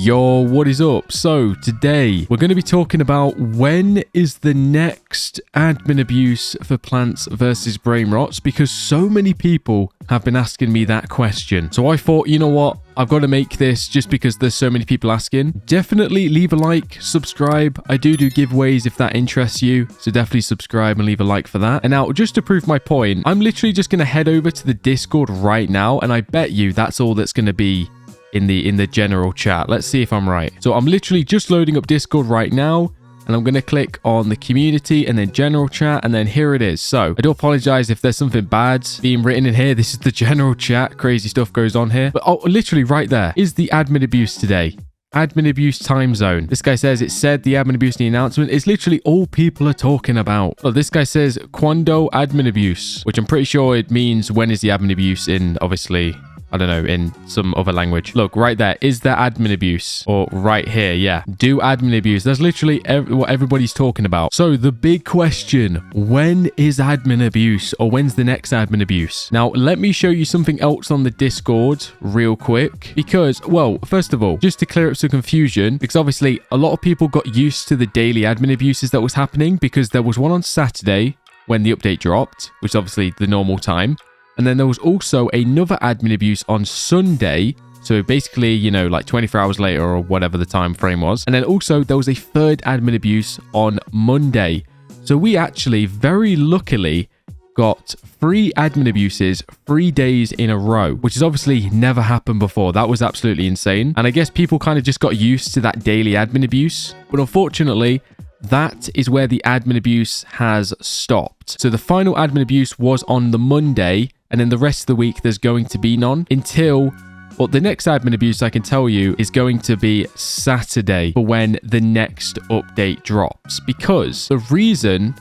Yo, what is up? So today we're going to be talking about when is the next admin abuse for Plants vs Brainrots, because so many people have been asking me that question. So I thought, you know what? I've got to make this just because there's so many people asking. Definitely leave a like, subscribe. I do giveaways if that interests you. So definitely subscribe and leave a like for that. And now, just to prove my point, I'm literally just going to head over to the Discord right now. And I bet you that's all that's going to be in the general chat. Let's see if I'm right. So I'm literally just loading up Discord right now. And I'm going to click on the community and then general chat. And then here it is. So I do apologize if there's something bad being written in here. This is the general chat. Crazy stuff goes on here. But oh, literally right there is the admin abuse today. Admin abuse time zone. This guy says it said the admin abuse in the announcement. It's literally all people are talking about. Oh, this guy says quando admin abuse, which I'm pretty sure it means when is the admin abuse in, obviously, I don't know, in some other language. Look, right there. Is there admin abuse? Or right here, yeah. Do admin abuse. That's literally what everybody's talking about. So the big question, when is admin abuse? Or when's the next admin abuse? Now, let me show you something else on the Discord real quick. Because, well, first of all, just to clear up some confusion, because obviously a lot of people got used to the daily admin abuses that was happening, because there was one on Saturday when the update dropped, which is obviously the normal time. And then there was also another admin abuse on Sunday. So basically, you know, like 24 hours later or whatever the time frame was. And then also there was a third admin abuse on Monday. So we actually very luckily got 3 admin abuses 3 days in a row, which has obviously never happened before. That was absolutely insane. And I guess people kind of just got used to that daily admin abuse. But unfortunately, that is where the admin abuse has stopped. So the final admin abuse was on the Monday. And then the rest of the week, there's going to be none until, well, the next admin abuse I can tell you is going to be Saturday for when the next update drops. Because the reason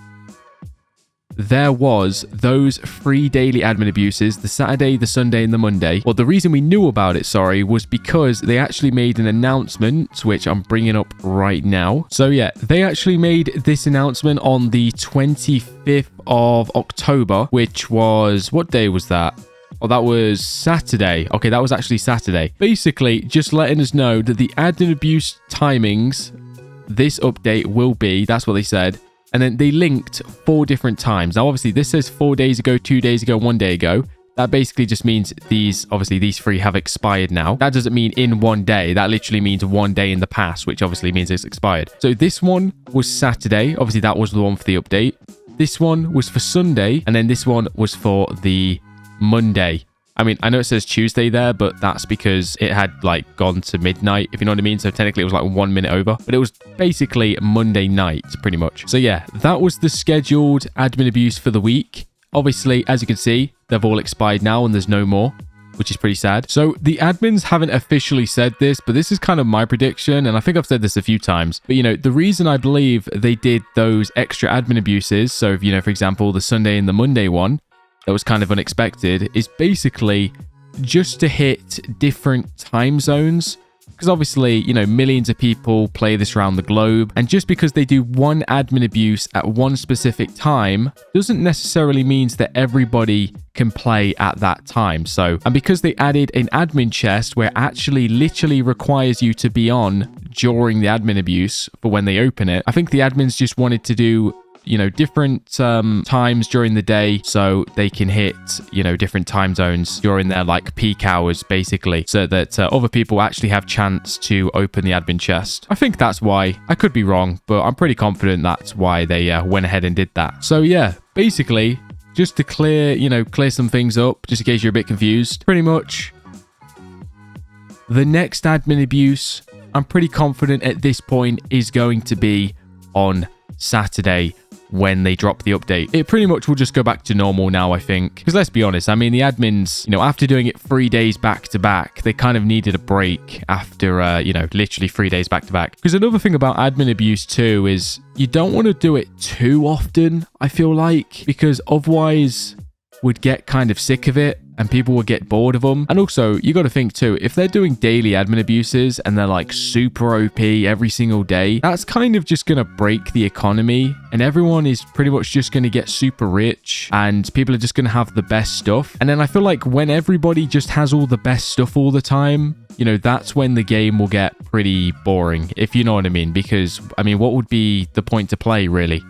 there was those 3 daily admin abuses, the Saturday, the Sunday, and the Monday. Well, the reason we knew about it, was because they actually made an announcement, which I'm bringing up right now. So yeah, they actually made this announcement on the 25th of October, which was, what day was that? Oh, that was Saturday. Okay, that was actually Saturday. Basically, just letting us know that the admin abuse timings, this update will be, that's what they said. And then they linked 4 different times. Now, obviously, this says 4 days ago, 2 days ago, 1 day ago. That basically just means these 3 have expired now. That doesn't mean in 1 day. That literally means 1 day in the past, which obviously means it's expired. So this one was Saturday. Obviously, that was the one for the update. This one was for Sunday. And then this one was for the Monday. I mean, I know it says Tuesday there, but that's because it had like gone to midnight, if you know what I mean. So technically it was like 1 minute over, but it was basically Monday night pretty much. So yeah, that was the scheduled admin abuse for the week. Obviously, as you can see, they've all expired now and there's no more, which is pretty sad. So the admins haven't officially said this, but this is kind of my prediction. And I think I've said this a few times, but you know, the reason I believe they did those extra admin abuses. So, you know, for example, the Sunday and the Monday one, that was kind of unexpected, is basically just to hit different time zones. Because obviously, you know, millions of people play this around the globe. And just because they do one admin abuse at one specific time doesn't necessarily mean that everybody can play at that time. So, and because they added an admin chest where it actually literally requires you to be on during the admin abuse for when they open it, I think the admins just wanted to do, you know, different times during the day so they can hit, you know, different time zones during their like peak hours, basically, so that other people actually have chance to open the admin chest. I think that's why. I could be wrong, but I'm pretty confident that's why they went ahead and did that. So yeah, basically, just to clear some things up, just in case you're a bit confused, pretty much the next admin abuse, I'm pretty confident at this point, is going to be on Saturday when they drop the update. It pretty much will just go back to normal now, I think. Because let's be honest, I mean, the admins, you know, after doing it 3 days back to back, they kind of needed a break after, you know, literally 3 days back to back. Because another thing about admin abuse too is you don't want to do it too often, I feel like, because otherwise would get kind of sick of it and people will get bored of them. And also, you got to think too, if they're doing daily admin abuses and they're like super OP every single day, that's kind of just going to break the economy and everyone is pretty much just going to get super rich and people are just going to have the best stuff. And then I feel like when everybody just has all the best stuff all the time, you know, that's when the game will get pretty boring, if you know what I mean. Because, I mean, what would be the point to play, really,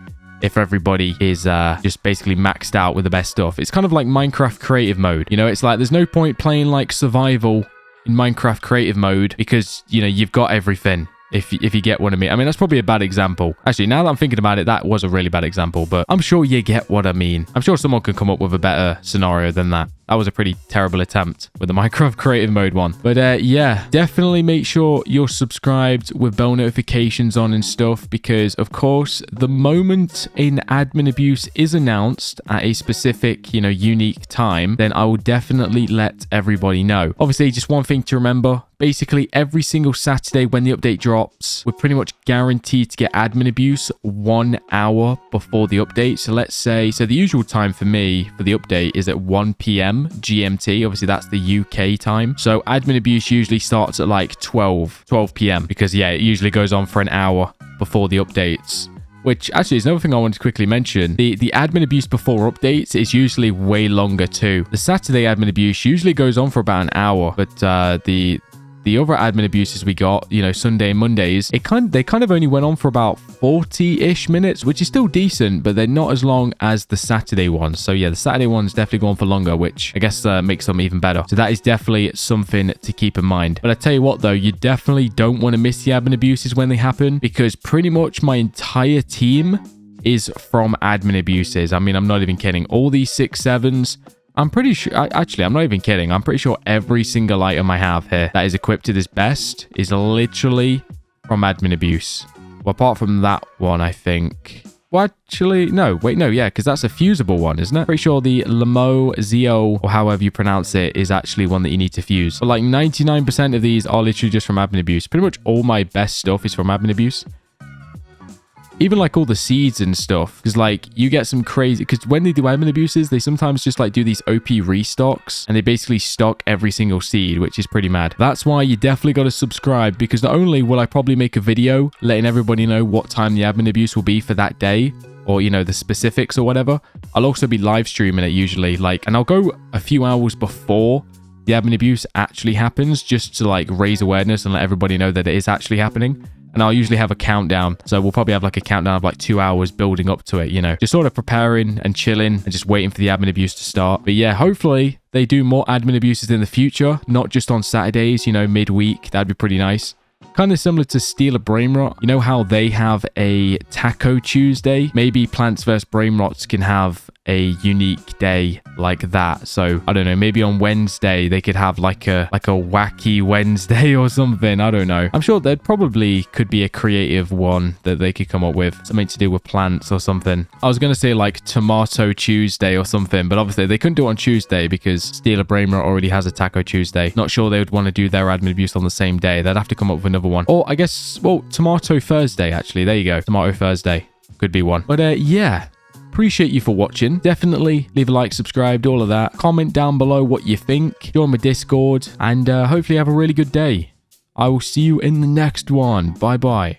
if everybody is just basically maxed out with the best stuff? It's kind of like Minecraft creative mode. You know, it's like there's no point playing like survival in Minecraft creative mode because, you know, you've got everything. If you get what I mean. I mean, that's probably a bad example. Actually, now that I'm thinking about it, that was a really bad example, but I'm sure you get what I mean. I'm sure someone can come up with a better scenario than that. That was a pretty terrible attempt with the Minecraft creative mode one. But yeah, definitely make sure you're subscribed with bell notifications on and stuff, because of course, the moment an admin abuse is announced at a specific, you know, unique time, then I will definitely let everybody know. Obviously, just one thing to remember, basically every single Saturday when the update drops, we're pretty much guaranteed to get admin abuse 1 hour before the update. So let's say, so the usual time for me for the update is at 1 p.m. GMT. Obviously, that's the UK time. So admin abuse usually starts at like 12 p.m. because, yeah, it usually goes on for an hour before the updates. Which actually is another thing I wanted to quickly mention. The admin abuse before updates is usually way longer too. The Saturday admin abuse usually goes on for about an hour, but the other admin abuses we got, you know, Sunday and Mondays, they kind of only went on for about 40-ish minutes, which is still decent, but they're not as long as the Saturday ones. So yeah, the Saturday ones definitely go on for longer, which I guess makes them even better. So that is definitely something to keep in mind. But I tell you what though, you definitely don't want to miss the admin abuses when they happen, because pretty much my entire team is from admin abuses. I mean, I'm not even kidding. All these 6-7s, I'm pretty sure, actually, I'm not even kidding. I'm pretty sure every single item I have here that is equipped to this best is literally from admin abuse. Well, apart from that one, I think. Well, actually, no. Wait, no, yeah, because that's a fusible one, isn't it? Pretty sure the Lamo Zeo, or however you pronounce it, is actually one that you need to fuse. But like 99% of these are literally just from admin abuse. Pretty much all my best stuff is from admin abuse. Even like all the seeds and stuff, because like you get some crazy, because when they do admin abuses, they sometimes just like do these OP restocks and they basically stock every single seed, which is pretty mad. That's why you definitely got to subscribe, because not only will I probably make a video letting everybody know what time the admin abuse will be for that day, or, you know, the specifics or whatever, I'll also be live streaming it usually, like, and I'll go a few hours before the admin abuse actually happens, just to like raise awareness and let everybody know that it is actually happening. And I'll usually have a countdown. So we'll probably have like a countdown of like 2 hours building up to it, you know, just sort of preparing and chilling and just waiting for the admin abuse to start. But yeah, hopefully they do more admin abuses in the future, not just on Saturdays, you know, midweek. That'd be pretty nice. Kind of similar to Steal a Brainrot. You know how they have a Taco Tuesday? Maybe Plants vs. Brainrots can have a unique day like that. So I don't know, maybe on Wednesday they could have like a wacky Wednesday or something. I don't know. I'm sure there probably could be a creative one that they could come up with, something to do with plants or something. I was gonna say like Tomato Tuesday or something, but obviously they couldn't do it on Tuesday because Steal a Brainrot already has a Taco Tuesday. Not sure they would want to do their admin abuse on the same day. They'd have to come up with another one. Or I guess, well, Tomato Thursday actually. There you go. Tomato Thursday could be one. But yeah. Appreciate you for watching. Definitely leave a like, subscribe, all of that. Comment down below what you think. Join my Discord, and hopefully have a really good day. I will see you in the next one. Bye bye.